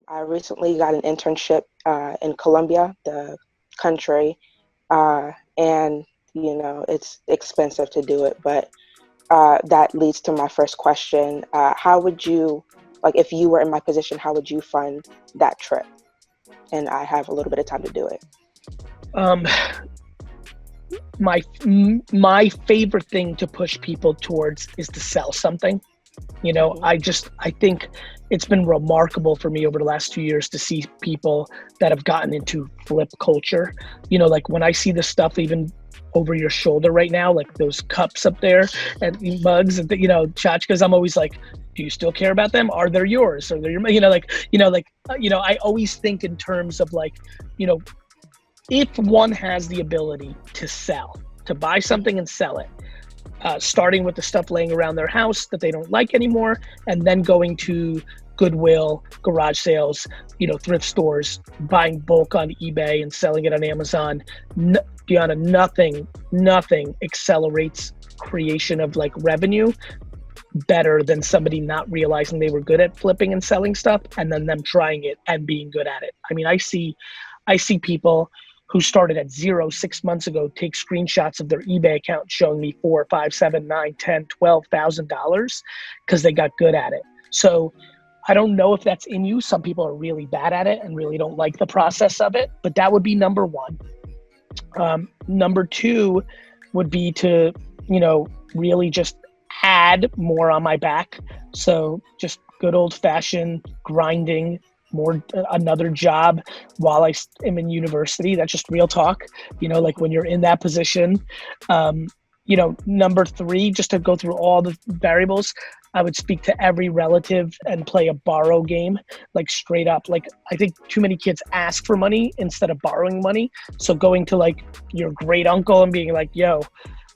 I recently got an internship in Colombia, the country, and it's expensive to do it. But that leads to my first question: how would you, like, if you were in my position, how would you fund that trip? And I have a little bit of time to do it. Um, my favorite thing to push people towards is to sell something. I think it's been remarkable for me over the last 2 years to see people that have gotten into flip culture. Like when I see the stuff even over your shoulder right now, like those cups up there and mugs and tchotchkes, I'm always like, do you still care about them? Are they yours? Are they your, I always think in terms of like, if one has the ability to sell, to buy something and sell it, starting with the stuff laying around their house that they don't like anymore, and then going to Goodwill, garage sales, thrift stores, buying bulk on eBay and selling it on Amazon. Deanna, nothing accelerates creation of like revenue better than somebody not realizing they were good at flipping and selling stuff and then them trying it and being good at it. I mean, I see people who started at 0 6 months ago take screenshots of their eBay account showing me $4, $5, $7, $9, $10, $12,000 because they got good at it. So I don't know if that's in you. Some people are really bad at it and really don't like the process of it, but that would be number one. Number two would be to, really just add more on my back. So just good old fashioned grinding, another job while I am in university. That's just real talk, like when you're in that position. Number three, just to go through all the variables, I would speak to every relative and play a borrow game, like straight up. Like I think too many kids ask for money instead of borrowing money. So going to like your great uncle and being like, yo,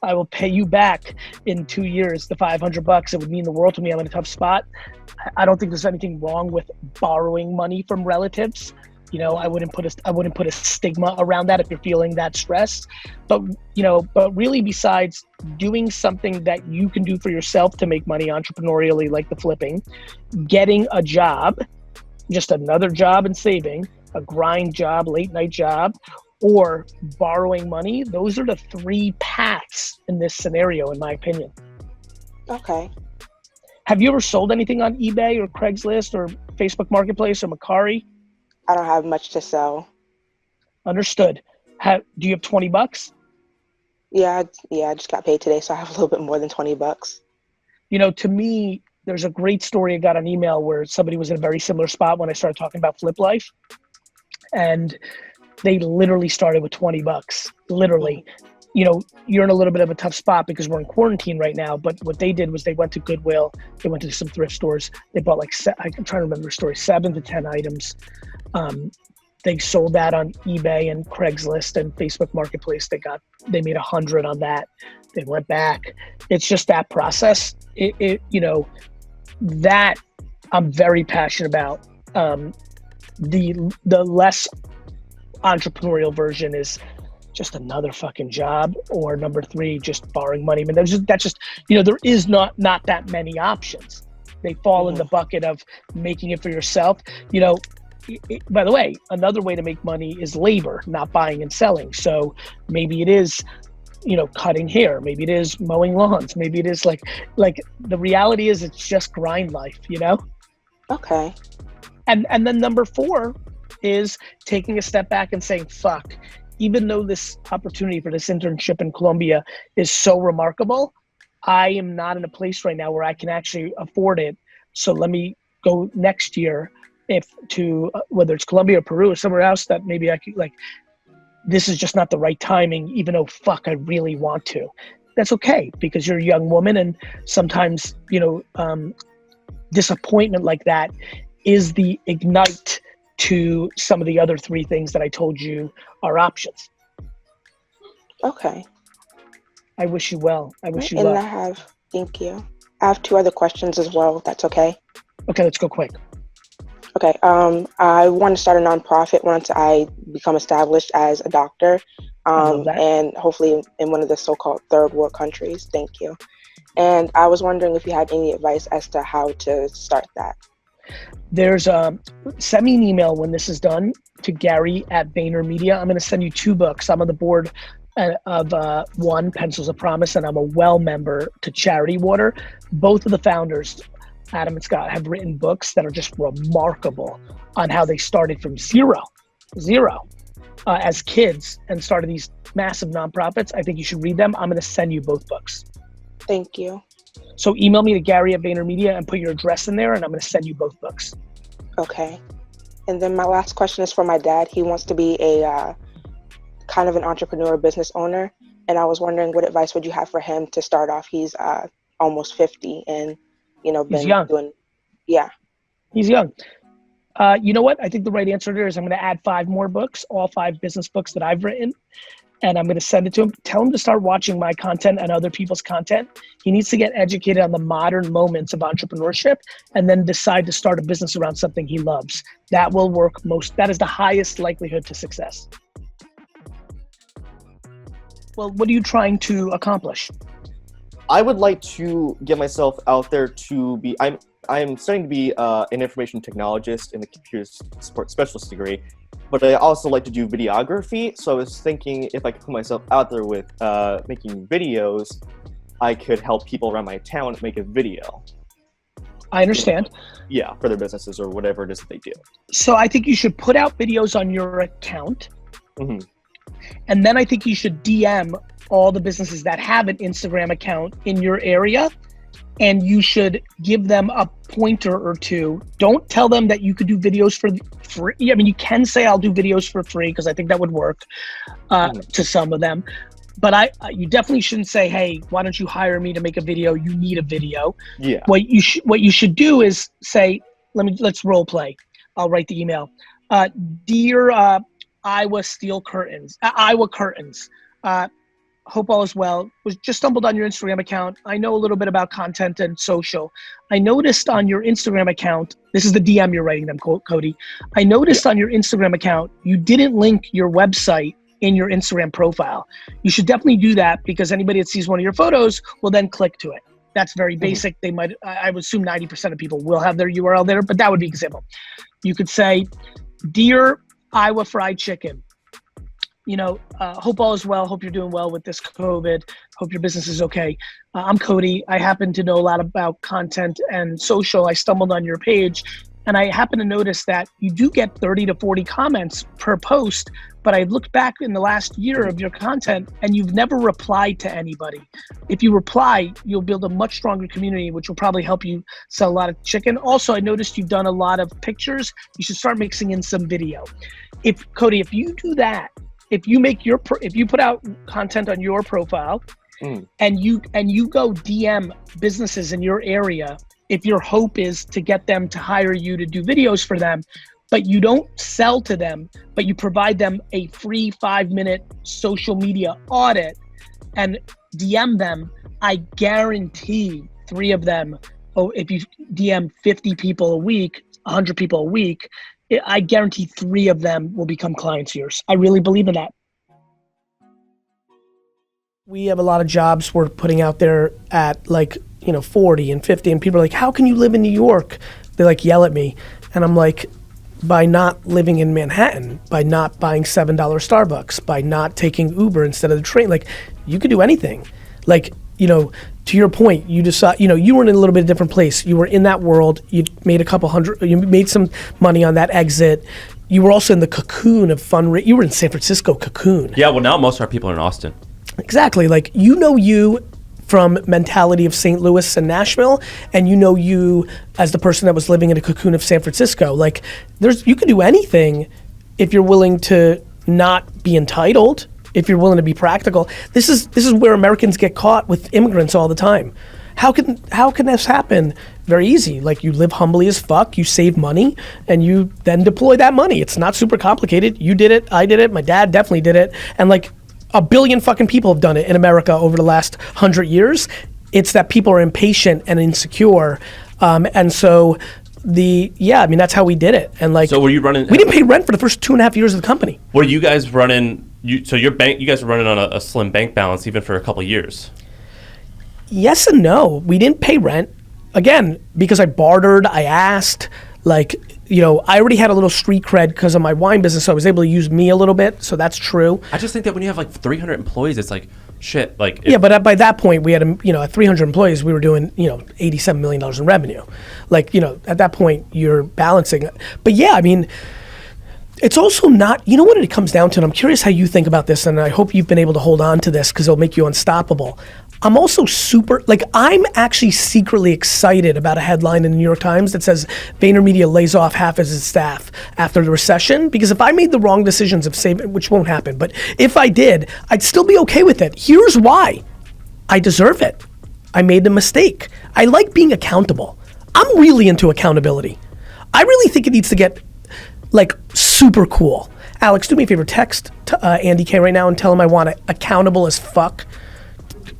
I will pay you back in 2 years, the $500, it would mean the world to me. I'm in a tough spot. I don't think there's anything wrong with borrowing money from relatives. I wouldn't put a stigma around that if you're feeling that stress. But really besides doing something that you can do for yourself to make money entrepreneurially, like the flipping, getting a job, just another job and saving, a grind job, late night job, or borrowing money, those are the three paths in this scenario, in my opinion. Okay. Have you ever sold anything on eBay or Craigslist or Facebook Marketplace or Mercari? I don't have much to sell. Understood. Do you have $20? Yeah, I just got paid today, so I have a little bit more than $20. To me, there's a great story I got on email where somebody was in a very similar spot when I started talking about Flip Life. And they literally started with $20, literally. You're in a little bit of a tough spot because we're in quarantine right now, but what they did was they went to Goodwill, they went to some thrift stores, they bought like, I'm trying to remember the story, 7 to 10 items. They sold that on eBay and Craigslist and Facebook Marketplace. They made 100 on that. They went back. It's just that process. That I'm very passionate about. The less entrepreneurial version is just another fucking job, or number three, just borrowing money. I mean, that's just there is not that many options. They fall in the bucket of making it for yourself. By the way, another way to make money is labor, not buying and selling. So maybe it is, cutting hair. Maybe it is mowing lawns. Maybe it is like the reality is it's just grind life, Okay. And then number four is taking a step back and saying, fuck, even though this opportunity for this internship in Colombia is so remarkable, I am not in a place right now where I can actually afford it. So let me go next year whether it's Colombia or Peru or somewhere else that maybe I could, like, this is just not the right timing, even though fuck, I really want to. That's okay, because you're a young woman, and sometimes, disappointment like that is the ignite to some of the other three things that I told you are options. Okay. I wish you well. I wish you well. Thank you. I have 2 other questions as well, if that's okay. Okay, let's go quick. Okay, I want to start a nonprofit once I become established as a doctor, and hopefully in one of the so-called third world countries. Thank you. And I was wondering if you had any advice as to how to start that. There's send me an email when this is done to Gary at VaynerMedia. I'm going to send you 2 books. I'm on the board of one, Pencils of Promise, and I'm a well member to Charity Water. Both of the founders, Adam and Scott, have written books that are just remarkable on how they started from zero as kids and started these massive nonprofits. I think you should read them. I'm going to send you both books. Thank you. So email me to Gary at VaynerMedia and put your address in there, and I'm going to send you both books. Okay. And then my last question is for my dad. He wants to be a kind of an entrepreneur, business owner. And I was wondering, what advice would you have for him to start off? He's almost 50 and, He's young. He's young. You know what? I think the right answer there is I'm going to add 5 more books, all 5 business books that I've written. And I'm going to send it to him. Tell him to start watching my content and other people's content. He needs to get educated on the modern moments of entrepreneurship and then decide to start a business around something he loves. That will work that is the highest likelihood to success. Well, what are you trying to accomplish? I would like to get myself out there to be, I'm studying to be an information technologist in the computer support specialist degree, but I also like to do videography. So I was thinking if I could put myself out there with making videos, I could help people around my town make a video. I understand. Yeah, for their businesses or whatever it is that they do. So I think you should put out videos on your account. Mm-hmm. And then I think you should DM all the businesses that have an Instagram account in your area, and you should give them a pointer or 2. Don't tell them that you could do videos for free. I mean, you can say I'll do videos for free because I think that would work to some of them. But you definitely shouldn't say, hey, why don't you hire me to make a video? You need a video. Yeah. What you should do is say, let's role play. I'll write the email. Dear Iowa Curtains. Hope all is well. Was just stumbled on your Instagram account. I know a little bit about content and social. I noticed on your Instagram account, this is the DM you're writing them, Cody. I noticed on your Instagram account, you didn't link your website in your Instagram profile. You should definitely do that because anybody that sees one of your photos will then click to it. That's very basic. They might, I would assume 90% of people will have their URL there, but that would be an example. You could say, Dear Iowa Fried Chicken, hope all is well. Hope you're doing well with this COVID. Hope your business is okay. I'm Cody. I happen to know a lot about content and social. I stumbled on your page and I happen to notice that you do get 30 to 40 comments per post, but I looked back in the last year of your content and you've never replied to anybody. If you reply, you'll build a much stronger community, which will probably help you sell a lot of chicken. Also, I noticed you've done a lot of pictures. You should start mixing in some video. Cody, if you do that, if you put out content on your profile and you go DM businesses in your area, if your hope is to get them to hire you to do videos for them, but you don't sell to them, but you provide them a free 5-minute social media audit and DM them, I guarantee 3 of them, if you DM 50 people a week, 100 people a week, I guarantee 3 of them will become clients of yours. I really believe in that. We have a lot of jobs we're putting out there at 40 and 50, and people are like, how can you live in New York? They yell at me. And I'm like, by not living in Manhattan, by not buying $7 Starbucks, by not taking Uber instead of the train. You could do anything. To your point, you decide, you were in a little bit of a different place. You were in that world. You made you made some money on that exit. You were also in the cocoon of you were in San Francisco cocoon. Yeah, well now most of our people are in Austin. Exactly. You from mentality of St. Louis and Nashville, and you as the person that was living in a cocoon of San Francisco. You could do anything if you're willing to not be entitled, if you're willing to be practical. This is where Americans get caught with immigrants all the time. How can this happen? Very easy. You live humbly as fuck, you save money, and you then deploy that money. It's not super complicated. You did it, I did it, my dad definitely did it, and 1 billion fucking people have done it in America over the last 100 years. It's that people are impatient and insecure. That's how we did it. And so were you running? We didn't pay rent for the first 2.5 years of the company. Were you guys running? You guys were running on a slim bank balance even for a couple of years. Yes and no. We didn't pay rent. Again, because I bartered, I asked, Like, you know, I already had a little street cred because of my wine business, so I was able to use me a little bit. So that's true. I just think that when you have like 300 employees, it's like shit. Like yeah, but by that point, we had, you know, at 300 employees, we were doing, you know, $87 million in revenue. Like, you know, at that point, you're balancing. But yeah, I mean, it's also not, you know what it comes down to, and I'm curious how you think about this, and I hope you've been able to hold on to this because it'll make you unstoppable. I'm also I'm actually secretly excited about a headline in the New York Times that says VaynerMedia lays off half of its staff after the recession, because if I made the wrong decisions of saving, which won't happen, but if I did, I'd still be okay with it. Here's why. I deserve it. I made a mistake. I like being accountable. I'm really into accountability. I really think it needs to get like super cool. Alex, do me a favor, text to Andy K right now and tell him I want it accountable as fuck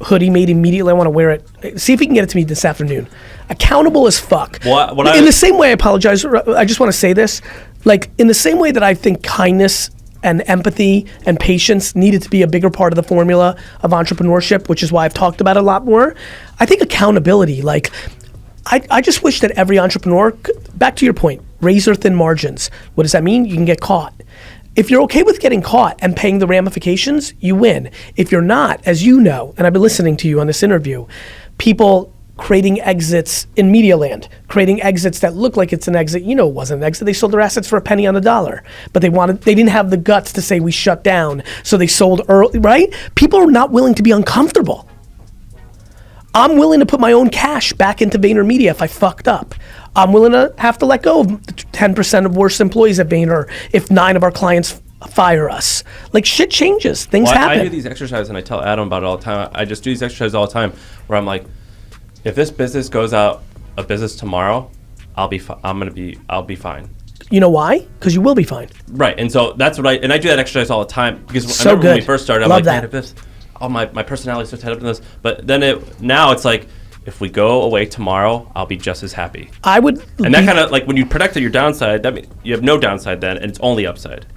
hoodie made immediately. I want to wear it. See if he can get it to me this afternoon. Accountable as fuck. In the same way, I apologize. I just want to say this. Like, in the same way that I think kindness and empathy and patience needed to be a bigger part of the formula of entrepreneurship, which is why I've talked about it a lot more, I think accountability, like, I just wish that every entrepreneur, back to your point, razor thin margins. What does that mean? You can get caught. If you're okay with getting caught and paying the ramifications, you win. If you're not, as you know, and I've been listening to you on this interview, people creating exits in media land, creating exits that look like it's an exit. You know, it wasn't an exit. They sold their assets for a penny on the dollar, but they didn't have the guts to say we shut down, so they sold early, right? People are not willing to be uncomfortable. I'm willing to put my own cash back into VaynerMedia if I fucked up. I'm willing to have to let go of 10% of worst employees at Vayner if 9 of our clients fire us. Like, shit changes, things happen. I do these exercises and I tell Adam about it all the time. I just do these exercises all the time where I'm like, if this business goes out of business tomorrow, I'll be fine. You know why? Because you will be fine. Right, and so that's what I do that exercise all the time because so I remember good. when we first started, I'm Love like, that. man, if this, my personality is so tied up in this, but then now it's like, if we go away tomorrow, I'll be just as happy. And that kind of, like, when you protect your downside, that means you have no downside then, and it's only upside.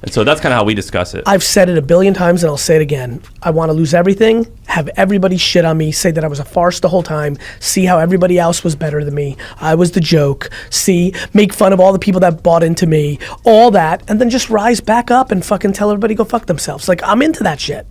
And so that's kind of how we discuss it. I've said it a billion times and I'll say it again. I want to lose everything, have everybody shit on me, say that I was a farce the whole time, see how everybody else was better than me, I was the joke, make fun of all the people that bought into me, all that, and then just rise back up and fucking tell everybody go fuck themselves. Like, I'm into that shit.